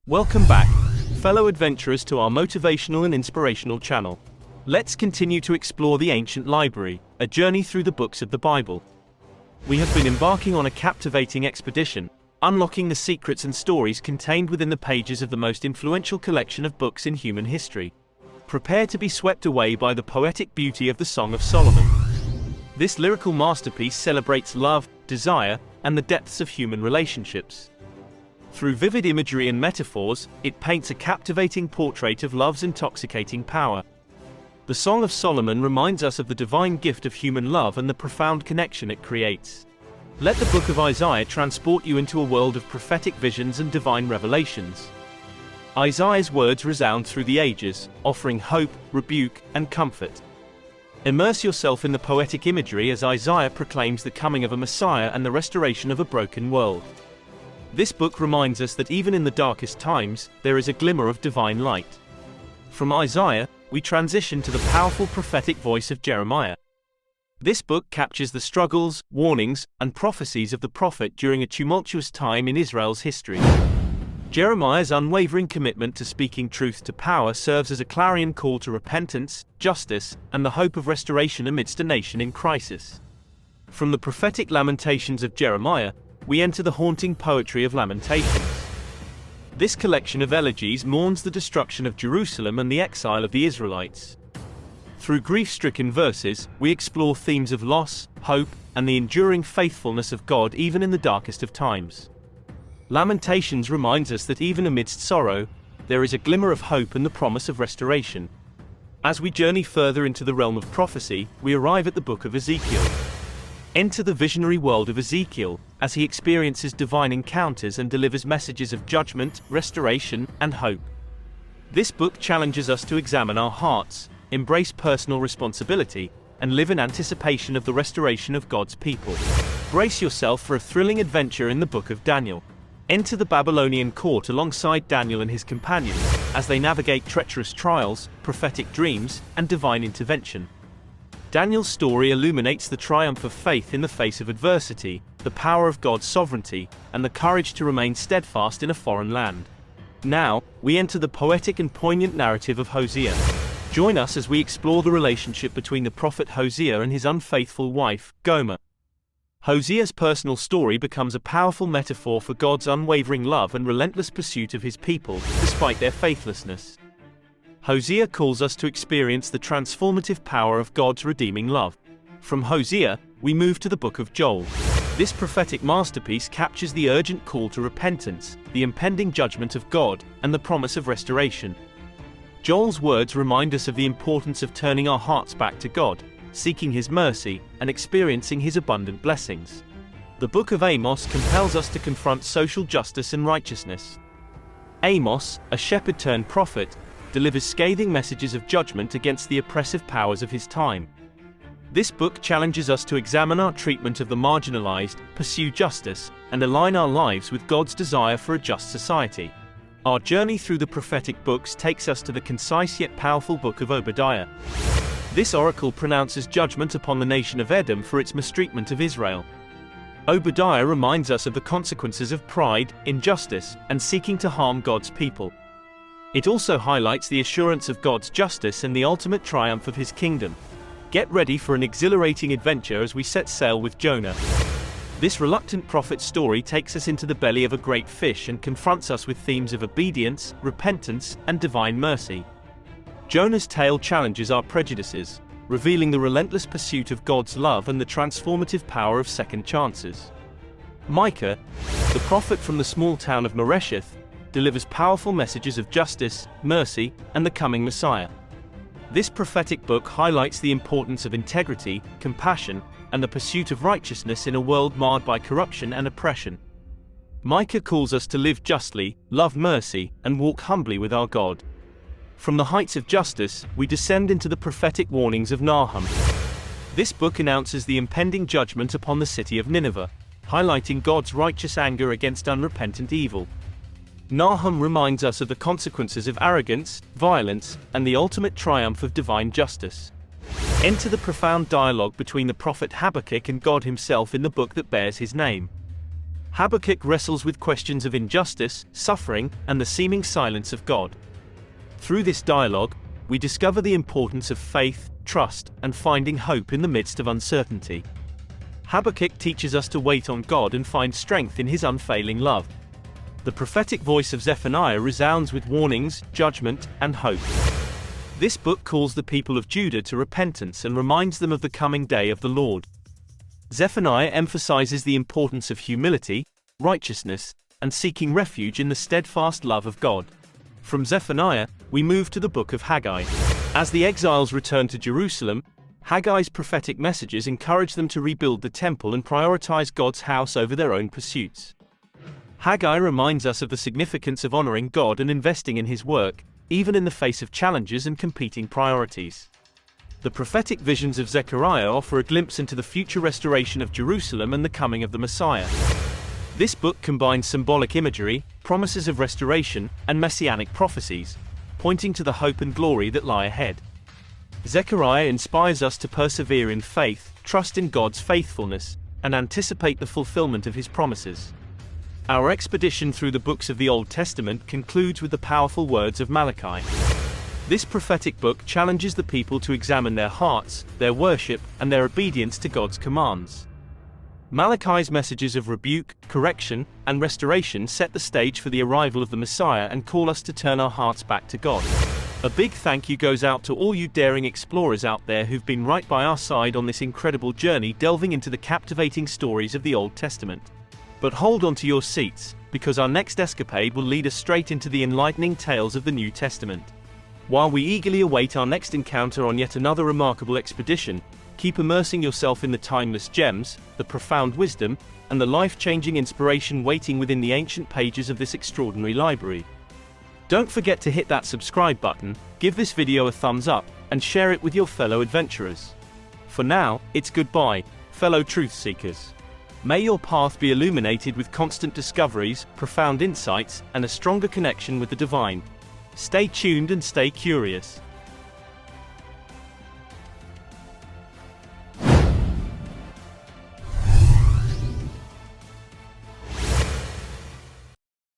Welcome back, fellow adventurers, to our motivational and inspirational channel. Let's continue to explore the ancient library, a journey through the books of the Bible. We have been embarking on a captivating expedition, unlocking the secrets and stories contained within the pages of the most influential collection of books in human history. Prepare to be swept away by the poetic beauty of the Song of Solomon. This lyrical masterpiece celebrates love, desire, and the depths of human relationships. Through vivid imagery and metaphors, it paints a captivating portrait of love's intoxicating power. The Song of Solomon reminds us of the divine gift of human love and the profound connection it creates. Let the book of Isaiah transport you into a world of prophetic visions and divine revelations. Isaiah's words resound through the ages, offering hope, rebuke, and comfort. Immerse yourself in the poetic imagery as Isaiah proclaims the coming of a Messiah and the restoration of a broken world. This book reminds us that even in the darkest times, there is a glimmer of divine light. From Isaiah, we transition to the powerful prophetic voice of Jeremiah. This book captures the struggles, warnings, and prophecies of the prophet during a tumultuous time in Israel's history. Jeremiah's unwavering commitment to speaking truth to power serves as a clarion call to repentance, justice, and the hope of restoration amidst a nation in crisis. From the prophetic lamentations of Jeremiah, we enter the haunting poetry of Lamentations. This collection of elegies mourns the destruction of Jerusalem and the exile of the Israelites. Through grief-stricken verses, we explore themes of loss, hope, and the enduring faithfulness of God even in the darkest of times. Lamentations reminds us that even amidst sorrow, there is a glimmer of hope and the promise of restoration. As we journey further into the realm of prophecy, we arrive at the book of Ezekiel. Enter the visionary world of Ezekiel, as he experiences divine encounters and delivers messages of judgment, restoration, and hope. This book challenges us to examine our hearts, embrace personal responsibility, and live in anticipation of the restoration of God's people. Brace yourself for a thrilling adventure in the book of Daniel. Enter the Babylonian court alongside Daniel and his companions, as they navigate treacherous trials, prophetic dreams, and divine intervention. Daniel's story illuminates the triumph of faith in the face of adversity, the power of God's sovereignty, and the courage to remain steadfast in a foreign land. Now, we enter the poetic and poignant narrative of Hosea. Join us as we explore the relationship between the prophet Hosea and his unfaithful wife, Gomer. Hosea's personal story becomes a powerful metaphor for God's unwavering love and relentless pursuit of his people, despite their faithlessness. Hosea calls us to experience the transformative power of God's redeeming love. From Hosea, we move to the book of Joel. This prophetic masterpiece captures the urgent call to repentance, the impending judgment of God, and the promise of restoration. Joel's words remind us of the importance of turning our hearts back to God, seeking His mercy, and experiencing His abundant blessings. The book of Amos compels us to confront social justice and righteousness. Amos, a shepherd-turned-prophet, delivers scathing messages of judgment against the oppressive powers of his time. This book challenges us to examine our treatment of the marginalized, pursue justice, and align our lives with God's desire for a just society. Our journey through the prophetic books takes us to the concise yet powerful book of Obadiah. This oracle pronounces judgment upon the nation of Edom for its mistreatment of Israel. Obadiah reminds us of the consequences of pride, injustice, and seeking to harm God's people. It also highlights the assurance of God's justice and the ultimate triumph of His kingdom. Get ready for an exhilarating adventure as we set sail with Jonah. This reluctant prophet's story takes us into the belly of a great fish and confronts us with themes of obedience, repentance, and divine mercy. Jonah's tale challenges our prejudices, revealing the relentless pursuit of God's love and the transformative power of second chances. Micah, the prophet from the small town of Moresheth, delivers powerful messages of justice, mercy, and the coming Messiah. This prophetic book highlights the importance of integrity, compassion, and the pursuit of righteousness in a world marred by corruption and oppression. Micah calls us to live justly, love mercy, and walk humbly with our God. From the heights of justice, we descend into the prophetic warnings of Nahum. This book announces the impending judgment upon the city of Nineveh, highlighting God's righteous anger against unrepentant evil. Nahum reminds us of the consequences of arrogance, violence, and the ultimate triumph of divine justice. Enter the profound dialogue between the prophet Habakkuk and God himself in the book that bears his name. Habakkuk wrestles with questions of injustice, suffering, and the seeming silence of God. Through this dialogue, we discover the importance of faith, trust, and finding hope in the midst of uncertainty. Habakkuk teaches us to wait on God and find strength in His unfailing love. The prophetic voice of Zephaniah resounds with warnings, judgment, and hope. This book calls the people of Judah to repentance and reminds them of the coming day of the Lord. Zephaniah emphasizes the importance of humility, righteousness, and seeking refuge in the steadfast love of God. From Zephaniah, we move to the book of Haggai. As the exiles return to Jerusalem, Haggai's prophetic messages encourage them to rebuild the temple and prioritize God's house over their own pursuits. Haggai reminds us of the significance of honoring God and investing in His work, even in the face of challenges and competing priorities. The prophetic visions of Zechariah offer a glimpse into the future restoration of Jerusalem and the coming of the Messiah. This book combines symbolic imagery, promises of restoration, and messianic prophecies, pointing to the hope and glory that lie ahead. Zechariah inspires us to persevere in faith, trust in God's faithfulness, and anticipate the fulfillment of His promises. Our expedition through the books of the Old Testament concludes with the powerful words of Malachi. This prophetic book challenges the people to examine their hearts, their worship, and their obedience to God's commands. Malachi's messages of rebuke, correction, and restoration set the stage for the arrival of the Messiah and call us to turn our hearts back to God. A big thank you goes out to all you daring explorers out there who've been right by our side on this incredible journey delving into the captivating stories of the Old Testament. But hold on to your seats, because our next escapade will lead us straight into the enlightening tales of the New Testament. While we eagerly await our next encounter on yet another remarkable expedition, keep immersing yourself in the timeless gems, the profound wisdom, and the life-changing inspiration waiting within the ancient pages of this extraordinary library. Don't forget to hit that subscribe button, give this video a thumbs up, and share it with your fellow adventurers. For now, it's goodbye, fellow truth seekers. May your path be illuminated with constant discoveries, profound insights, and a stronger connection with the divine. Stay tuned and stay curious.